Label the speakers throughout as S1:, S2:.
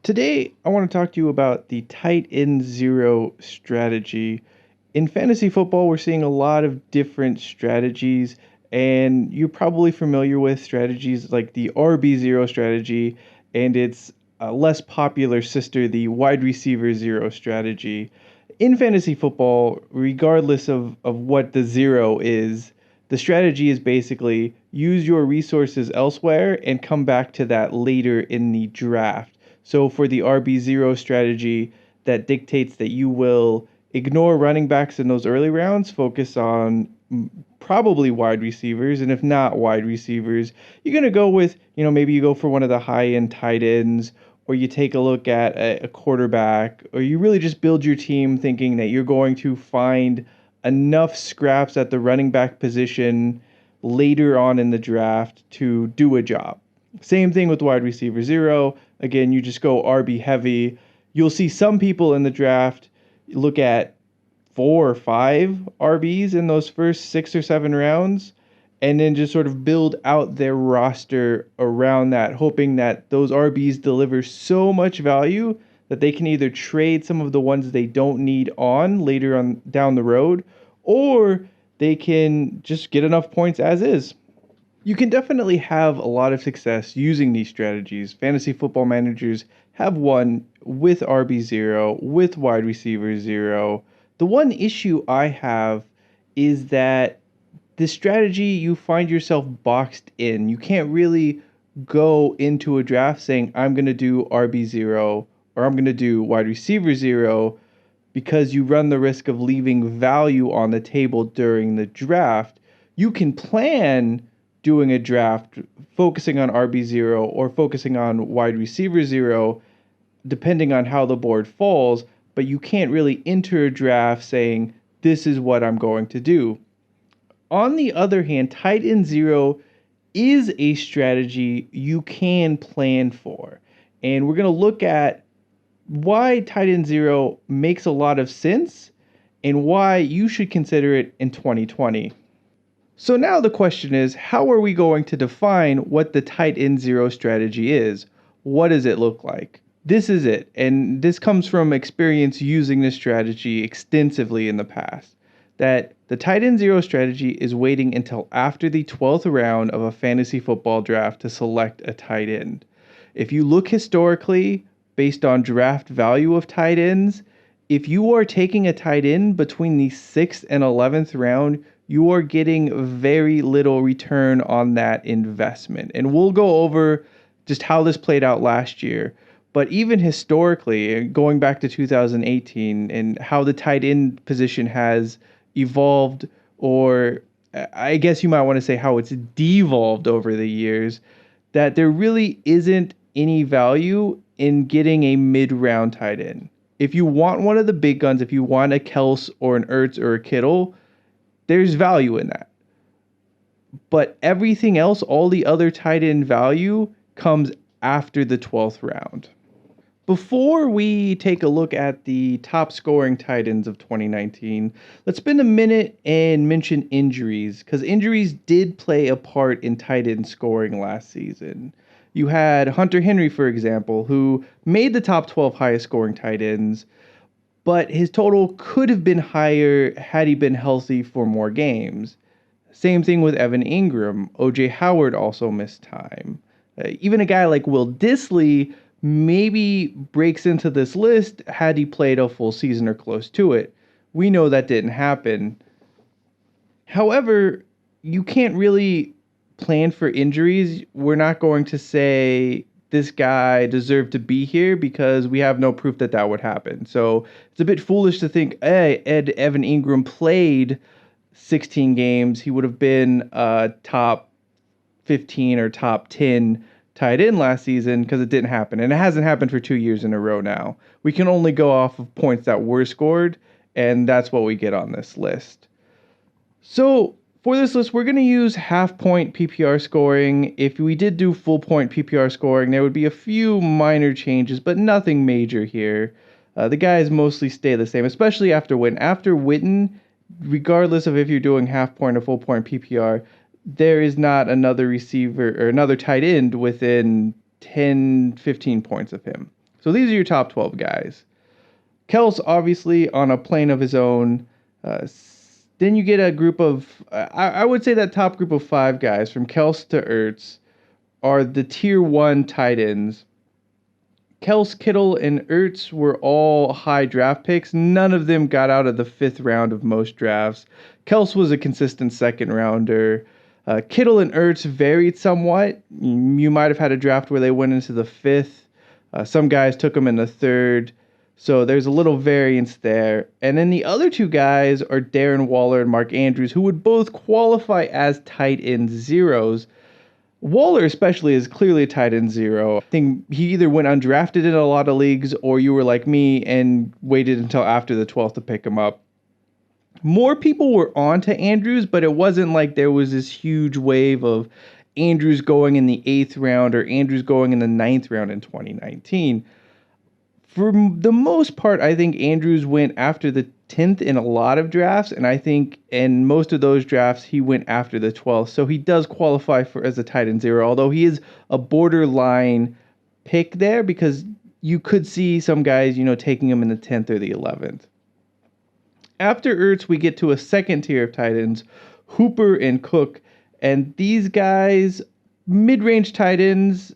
S1: Today, I want to talk to you about the tight end zero strategy. In fantasy football, we're seeing a lot of different strategies, and you're probably familiar with strategies like the RB0 strategy and its less popular sister, the wide receiver zero strategy. In fantasy football, regardless of what the zero is, the strategy is basically use your resources elsewhere and come back to that later in the draft. So for the RB0 strategy, that dictates that you will ignore running backs in those early rounds, focus on probably wide receivers, and if not wide receivers, you're going to go with, maybe you go for one of the high end tight ends, or you take a look at a quarterback, or you really just build your team thinking that you're going to find enough scraps at the running back position later on in the draft to do a job. Same thing with wide receiver zero. Again, you just go RB heavy. You'll see some people in the draft look at 4 or 5 RBs in those first 6 or 7 rounds, and then just sort of build out their roster around that, hoping that those RBs deliver so much value that they can either trade some of the ones they don't need on later on down the road, or they can just get enough points as is. You can definitely have a lot of success using these strategies. Fantasy football managers have won with RB0, with wide receiver zero. The one issue I have is that this strategy, you find yourself boxed in. You can't really go into a draft saying, I'm going to do RB0 or I'm going to do wide receiver zero, because you run the risk of leaving value on the table during the draft. You can plan doing a draft focusing on RB0 or focusing on wide receiver zero, depending on how the board falls, but you can't really enter a draft saying, this is what I'm going to do. On the other hand, tight end zero is a strategy you can plan for. And we're going to look at why tight end zero makes a lot of sense and why you should consider it in 2020. So now the question is, how are we going to define what the tight end zero strategy is? What does it look like? This is it, and this comes from experience using this strategy extensively in the past, that the tight end zero strategy is waiting until after the 12th round of a fantasy football draft to select a tight end. If you look historically, based on draft value of tight ends, if you are taking a tight end between the 6th and 11th round, you are getting very little return on that investment. And we'll go over just how this played out last year. But even historically, going back to 2018 and how the tight end position has evolved, or I guess you might want to say how it's devolved over the years, that there really isn't any value in getting a mid-round tight end. If you want one of the big guns, if you want a Kels or an Ertz or a Kittle, there's value in that. But everything else, all the other tight end value, comes after the 12th round. Before we take a look at the top scoring tight ends of 2019, let's spend a minute and mention injuries, because injuries did play a part in tight end scoring last season. You had Hunter Henry, for example, who made the top 12 highest scoring tight ends, but his total could have been higher had he been healthy for more games. Same thing with Evan Ingram. O.J. Howard also missed time. Even a guy like Will Dissly maybe breaks into this list had he played a full season or close to it. We know that didn't happen. However, you can't really plan for injuries. We're not going to say this guy deserved to be here because we have no proof that that would happen. So it's a bit foolish to think, hey, Evan Ingram played 16 games. He would have been top 15 or top 10 tight end last season, because it didn't happen. And it hasn't happened for 2 years in a row now. We can only go off of points that were scored, and that's what we get on this list. So for this list, we're going to use half-point PPR scoring. If we did do full-point PPR scoring, there would be a few minor changes, but nothing major here. The guys mostly stay the same, especially after Witten. After Witten, regardless of if you're doing half-point or full-point PPR, there is not another receiver or another tight end within 10, 15 points of him. So these are your top 12 guys. Kels, obviously, on a plane of his own. Then you get a group of, I would say that top group of 5 guys from Kels to Ertz are the tier 1 tight ends. Kels, Kittle, and Ertz were all high draft picks. None of them got out of the 5th round of most drafts. Kels was a consistent 2nd rounder. Kittle and Ertz varied somewhat. You might have had a draft where they went into the 5th. Some guys took them in the 3rd. So there's a little variance there. And then the other 2 guys are Darren Waller and Mark Andrews, who would both qualify as tight end zeros. Waller especially is clearly a tight end 0. I think he either went undrafted in a lot of leagues, or you were like me and waited until after the 12th to pick him up. More people were on to Andrews, but it wasn't like there was this huge wave of Andrews going in the 8th round or Andrews going in the 9th round in 2019. For the most part, I think Andrews went after the 10th in a lot of drafts, and I think in most of those drafts he went after the 12th. So he does qualify for as a tight end 0, although he is a borderline pick there because you could see some guys, taking him in the 10th or the 11th. After Ertz, we get to a second tier of tight ends, Hooper and Cook, and these guys, mid-range tight ends.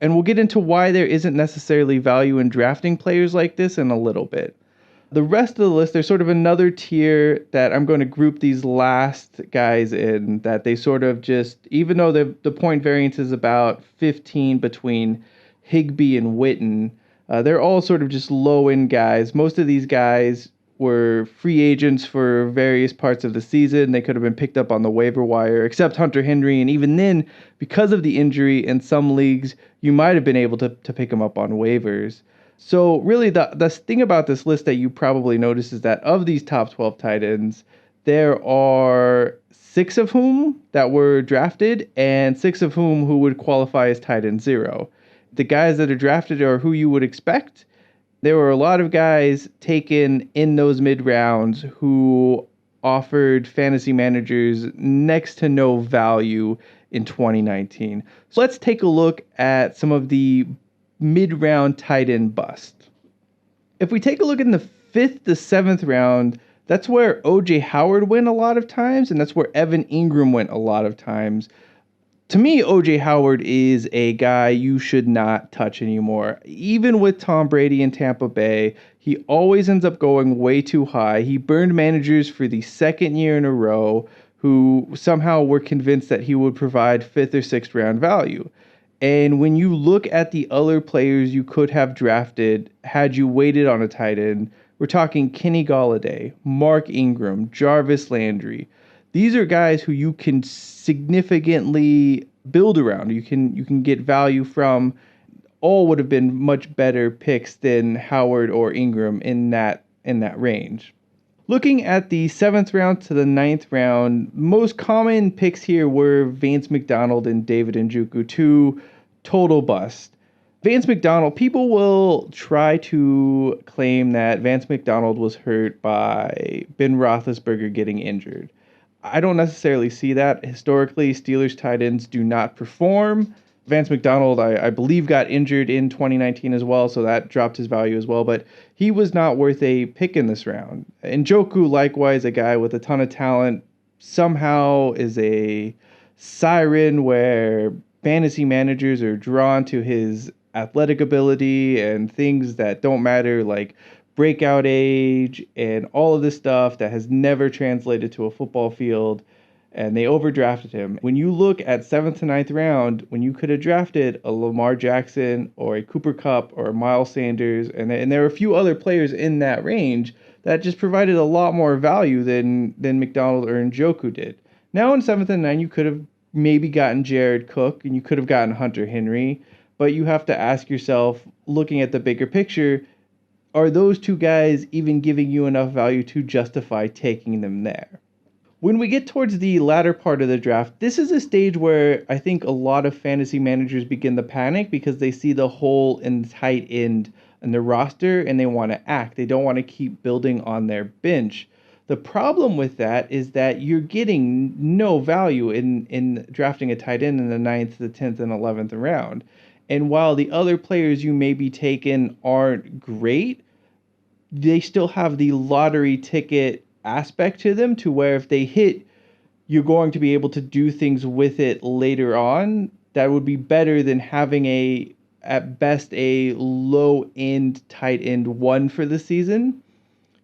S1: And we'll get into why there isn't necessarily value in drafting players like this in a little bit. The rest of the list, there's sort of another tier that I'm going to group these last guys in, that they sort of just, even though the point variance is about 15 between Higbee and Witten, they're all sort of just low-end guys. Most of these guys were free agents for various parts of the season. They could have been picked up on the waiver wire, except Hunter Henry. And even then, because of the injury in some leagues, you might have been able to pick him up on waivers. So really, the thing about this list that you probably notice is that of these top 12 tight ends, there are 6 of whom that were drafted and 6 of whom who would qualify as tight end 0. The guys that are drafted are who you would expect. There were a lot of guys taken in those mid rounds who offered fantasy managers next to no value in 2019. So let's take a look at some of the mid round tight end bust. If we take a look in the 5th to 7th round, that's where O.J. Howard went a lot of times, and that's where Evan Ingram went a lot of times. To me, O.J. Howard is a guy you should not touch anymore. Even with Tom Brady in Tampa Bay, he always ends up going way too high. He burned managers for the 2nd year in a row who somehow were convinced that he would provide 5th or 6th round value. And when you look at the other players you could have drafted had you waited on a tight end, we're talking Kenny Golladay, Mark Ingram, Jarvis Landry. These are guys who you can significantly build around. You can get value from. All would have been much better picks than Howard or Ingram in that range. Looking at the 7th round to the 9th round, most common picks here were Vance McDonald and David Njoku, 2 total bust. Vance McDonald, people will try to claim that Vance McDonald was hurt by Ben Roethlisberger getting injured. I don't necessarily see that. Historically, Steelers tight ends do not perform. Vance McDonald, I believe, got injured in 2019 as well, so that dropped his value as well. But he was not worth a pick in this round. Njoku, likewise, a guy with a ton of talent, somehow is a siren where fantasy managers are drawn to his athletic ability and things that don't matter, like breakout age and all of this stuff that has never translated to a football field, and they overdrafted him. When you look at 7th to 9th round, when you could have drafted a Lamar Jackson or a Cooper Kupp or a Miles Sanders, and there are a few other players in that range that just provided a lot more value than McDonald or Njoku did. Now in 7th and 9th, you could have maybe gotten Jared Cook and you could have gotten Hunter Henry, but you have to ask yourself, looking at the bigger picture, are those 2 guys even giving you enough value to justify taking them there? When we get towards the latter part of the draft, this is a stage where I think a lot of fantasy managers begin to panic because they see the hole in the tight end in their roster and they want to act. They don't want to keep building on their bench. The problem with that is that you're getting no value in drafting a tight end in the 9th, the 10th, and 11th round. And while the other players you may be taking aren't great, they still have the lottery ticket aspect to them, to where if they hit, you're going to be able to do things with it later on that would be better than having at best a low end tight end one for the season.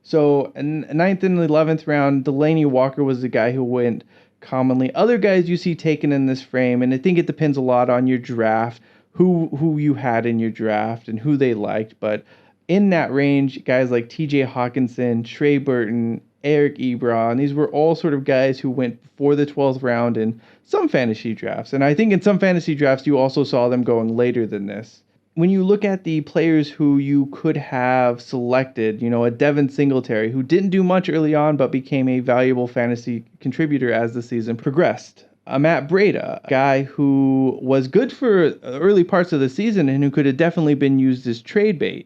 S1: So in ninth and 11th round, Delaney Walker was the guy who went commonly. Other guys you see taken in this frame, and I think it depends a lot on your draft, who you had in your draft and who they liked. But in that range, guys like T.J. Hawkinson, Trey Burton, Eric Ebron, these were all sort of guys who went before the 12th round in some fantasy drafts. And I think in some fantasy drafts, you also saw them going later than this. When you look at the players who you could have selected, a Devin Singletary, who didn't do much early on but became a valuable fantasy contributor as the season progressed. A Matt Breida, a guy who was good for early parts of the season and who could have definitely been used as trade bait.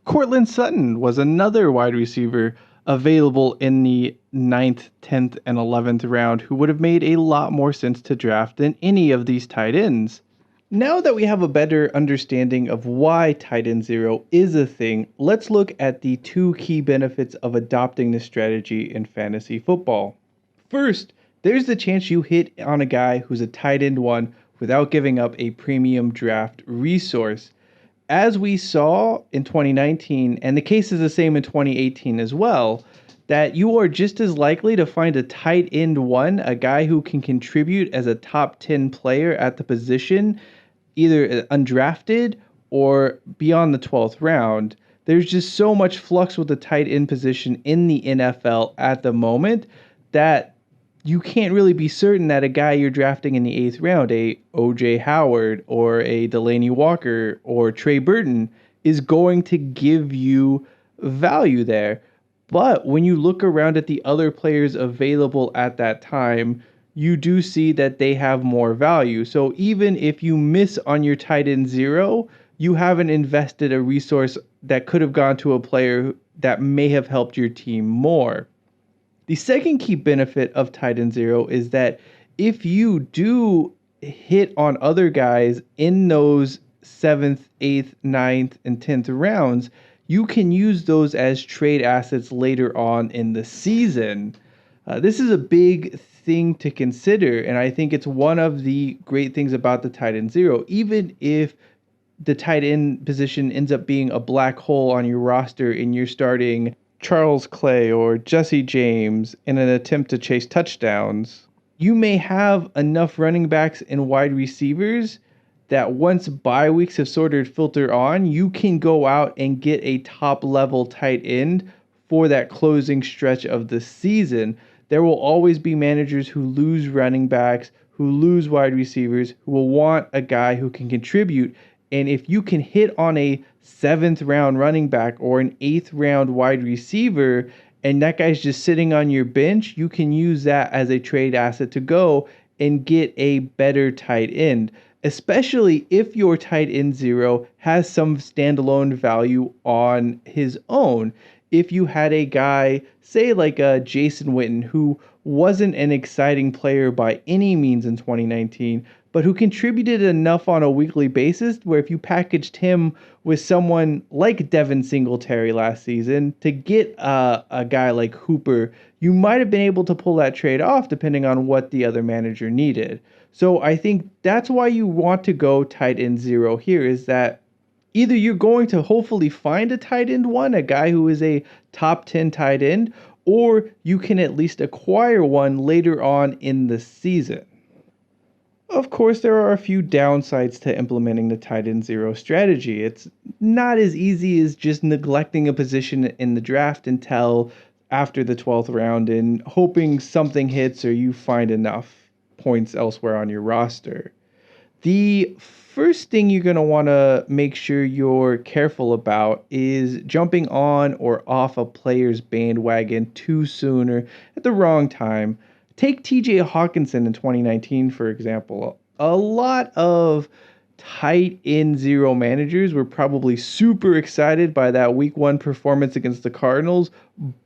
S1: Cortland Sutton was another wide receiver available in the 9th, 10th, and 11th round who would have made a lot more sense to draft than any of these tight ends. Now that we have a better understanding of why tight end zero is a thing, let's look at the two key benefits of adopting this strategy in fantasy football. First, there's the chance you hit on a guy who's a tight end one without giving up a premium draft resource. As we saw in 2019, and the case is the same in 2018 as well, that you are just as likely to find a tight end one, a guy who can contribute as a top 10 player at the position, either undrafted or beyond the 12th round. There's just so much flux with the tight end position in the NFL at the moment that you can't really be certain that a guy you're drafting in the 8th round, a O.J. Howard or a Delaney Walker or Trey Burton, is going to give you value there. But when you look around at the other players available at that time, you do see that they have more value. So even if you miss on your tight end zero, you haven't invested a resource that could have gone to a player that may have helped your team more. The second key benefit of tight end zero is that if you do hit on other guys in those 7th, 8th, 9th, and 10th rounds, you can use those as trade assets later on in the season. This is a big thing to consider, and I think it's one of the great things about the tight end zero. Even if the tight end position ends up being a black hole on your roster and you're starting Charles Clay or Jesse James in an attempt to chase touchdowns, you may have enough running backs and wide receivers that once bye weeks have sort of filtered on, you can go out and get a top level tight end for that closing stretch of the season. There will always be managers who lose running backs, who lose wide receivers, who will want a guy who can contribute. And if you can hit on a 7th round running back or an 8th round wide receiver, and that guy's just sitting on your bench, you can use that as a trade asset to go and get a better tight end, especially if your tight end zero has some standalone value on his own. If you had a guy, say like a Jason Witten, who wasn't an exciting player by any means in 2019, but who contributed enough on a weekly basis where if you packaged him with someone like Devin Singletary last season to get a guy like Hooper, you might have been able to pull that trade off depending on what the other manager needed. So I think that's why you want to go tight end zero here, is that either you're going to hopefully find a tight end one, a guy who is a top 10 tight end, or you can at least acquire one later on in the season. Of course, there are a few downsides to implementing the tight end zero strategy. It's not as easy as just neglecting a position in the draft until after the 12th round and hoping something hits or you find enough points elsewhere on your roster. The first thing you're going to want to make sure you're careful about is jumping on or off a player's bandwagon too soon or at the wrong time. Take TJ Hawkinson in 2019, for example. A lot of tight end zero managers were probably super excited by that week 1 performance against the Cardinals,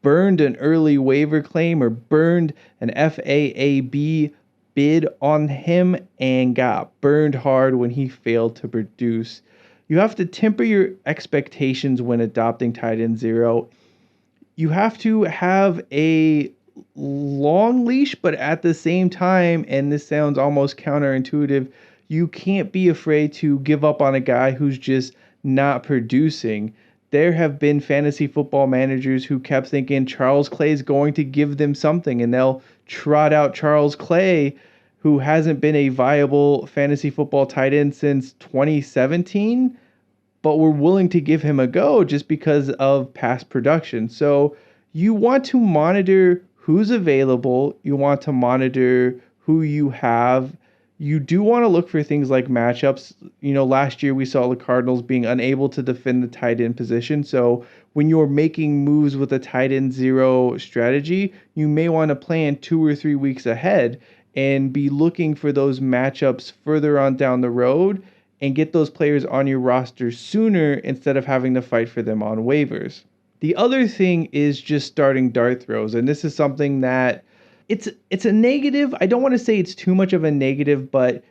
S1: burned an early waiver claim or burned an FAAB bid on him and got burned hard when he failed to produce. You have to temper your expectations when adopting tight end zero. You have to have a long leash, but at the same time, and this sounds almost counterintuitive, you can't be afraid to give up on a guy who's just not producing. There have been fantasy football managers who kept thinking Charles Clay is going to give them something, and they'll trot out Charles Clay, who hasn't been a viable fantasy football tight end since 2017, but we're willing to give him a go just because of past production. So you want to monitor who's available. You want to monitor who you have. You do want to look for things like matchups. Last year we saw the Cardinals being unable to defend the tight end position. So when you're making moves with a tight end zero strategy, you may want to plan 2 or 3 weeks ahead and be looking for those matchups further on down the road and get those players on your roster sooner instead of having to fight for them on waivers. The other thing is just starting dart throws, and this is something that it's a negative. I don't want to say it's too much of a negative, but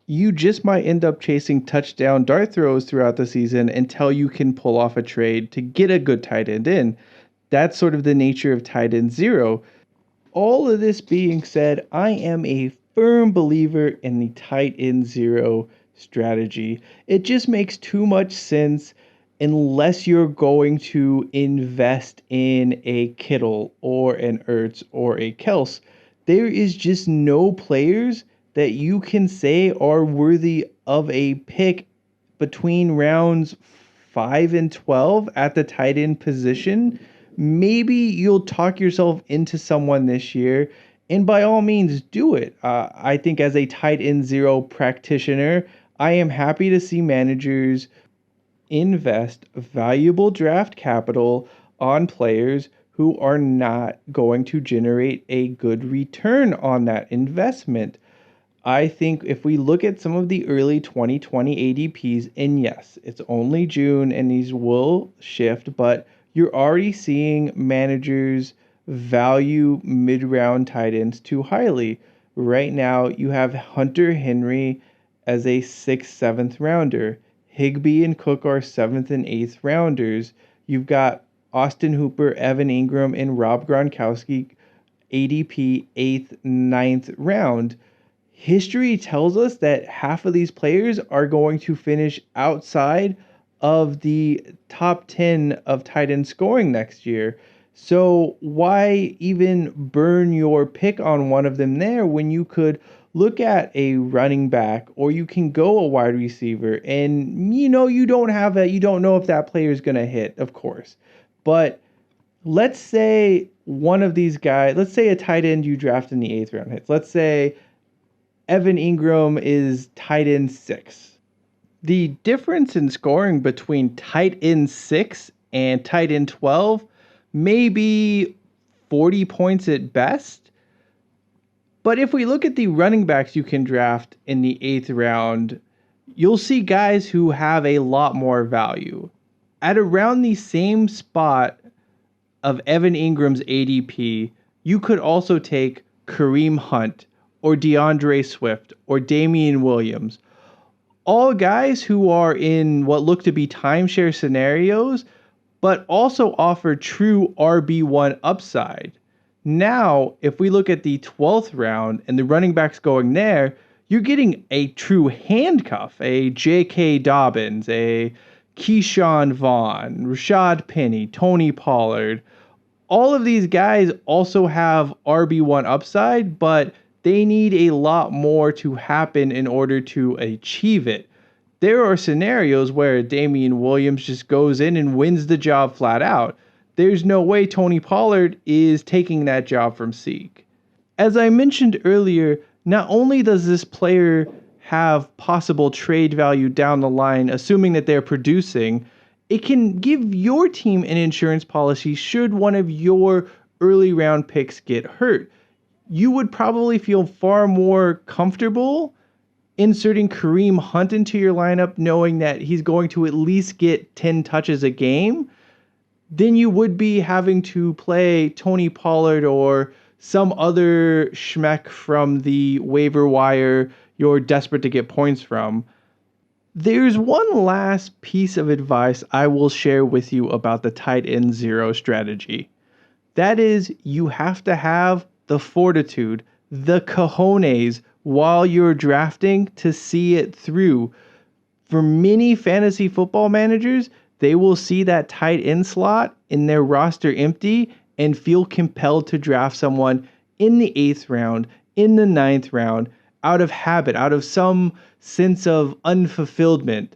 S1: you just might end up chasing touchdown dart throws throughout the season until you can pull off a trade to get a good tight end in. That's sort of the nature of tight end zero. All of this being said, I am a firm believer in the tight end zero strategy. It just makes too much sense unless you're going to invest in a Kittle or an Ertz or a Kels. There is just no players that you can say are worthy of a pick between rounds 5 and 12 at the tight end position. Maybe you'll talk yourself into someone this year, and by all means do it. I think as a tight end zero practitioner, I am happy to see managers invest valuable draft capital on players who are not going to generate a good return on that investment. I think if we look at some of the early 2020 ADPs, and yes, it's only June and these will shift, but you're already seeing managers value mid-round tight ends too highly. Right now, you have Hunter Henry as a 6th, 7th rounder. Higbee and Cook are 7th and 8th rounders. You've got Austin Hooper, Evan Ingram, and Rob Gronkowski, ADP 8th, 9th round. History tells us that half of these players are going to finish outside of the top 10 of tight end scoring next year. So why even burn your pick on one of them there when you could look at a running back or you can go a wide receiver and you don't know if that player is going to hit, of course. But let's say one of these guys, let's say a tight end you draft in the 8th round hits. Let's say Evan Ingram is tight end 6. The difference in scoring between tight end 6 and tight end 12 may be 40 points at best. But if we look at the running backs you can draft in the 8th round, you'll see guys who have a lot more value. At around the same spot of Evan Ingram's ADP, you could also take Kareem Hunt or DeAndre Swift or Damian Williams. All guys who are in what look to be timeshare scenarios, but also offer true RB1 upside. Now, if we look at the 12th round and the running backs going there, you're getting a true handcuff, a J.K. Dobbins, a Keyshawn Vaughn, Rashad Penny, Tony Pollard. All of these guys also have RB1 upside, but they need a lot more to happen in order to achieve it. There are scenarios where Damian Williams just goes in and wins the job flat out. There's no way Tony Pollard is taking that job from Zeke. As I mentioned earlier, not only does this player have possible trade value down the line, assuming that they're producing, it can give your team an insurance policy should one of your early round picks get hurt. You would probably feel far more comfortable inserting Kareem Hunt into your lineup knowing that he's going to at least get 10 touches a game than you would be having to play Tony Pollard or some other schmeck from the waiver wire you're desperate to get points from. There's one last piece of advice I will share with you about the tight end zero strategy. That is, you have to have the fortitude, the cojones while you're drafting to see it through. For many fantasy football managers, they will see that tight end slot in their roster empty and feel compelled to draft someone in the 8th round, in the 9th round, out of habit, out of some sense of unfulfillment.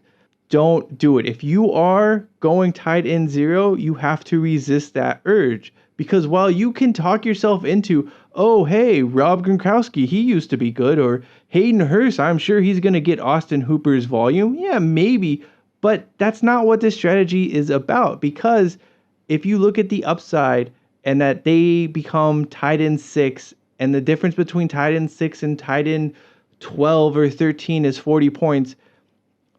S1: Don't do it. If you are going tight end zero, you have to resist that urge. Because while you can talk yourself into, oh, hey, Rob Gronkowski, he used to be good, or Hayden Hurst, I'm sure he's going to get Austin Hooper's volume. Yeah, maybe. But that's not what this strategy is about. Because if you look at the upside and that they become tight end 6, and the difference between tight end 6 and tight end 12 or 13 is 40 points,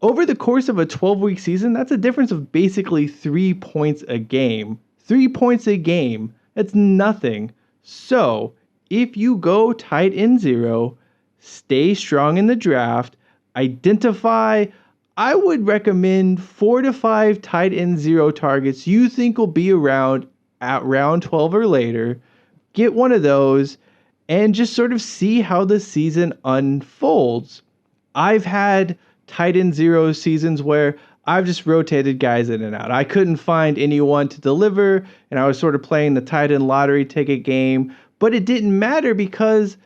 S1: over the course of a 12-week season, that's a difference of basically 3 points a game. 3 points a game. That's nothing. So, if you go tight end zero, stay strong in the draft, identify, I would recommend 4 to 5 tight end zero targets you think will be around at round 12 or later. Get one of those and just sort of see how the season unfolds. I've had tight end zero seasons where I've just rotated guys in and out. I couldn't find anyone to deliver, and I was sort of playing the tight end lottery ticket game, but it didn't matter because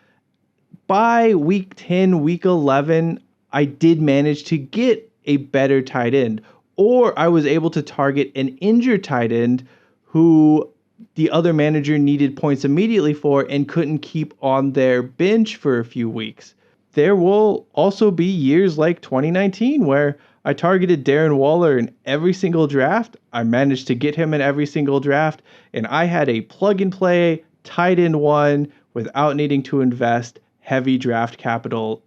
S1: by week 10, week 11, I did manage to get a better tight end, or I was able to target an injured tight end who the other manager needed points immediately for and couldn't keep on their bench for a few weeks. There will also be years like 2019 where I targeted Darren Waller in every single draft. I managed to get him in every single draft, and I had a plug-and-play tight end one without needing to invest heavy draft capital.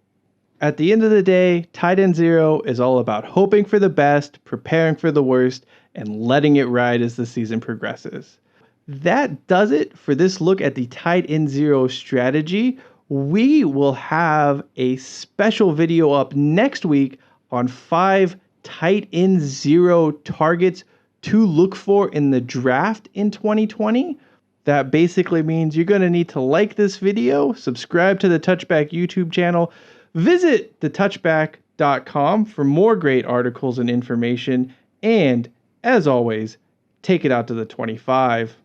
S1: At the end of the day, tight end zero is all about hoping for the best, preparing for the worst, and letting it ride as the season progresses. That does it for this look at the tight end zero strategy. We will have a special video up next week on 5 tight end zero targets to look for in the draft in 2020. That basically means you're going to need to like this video, subscribe to the Touchback YouTube channel, visit thetouchback.com for more great articles and information, and as always, take it out to the 25.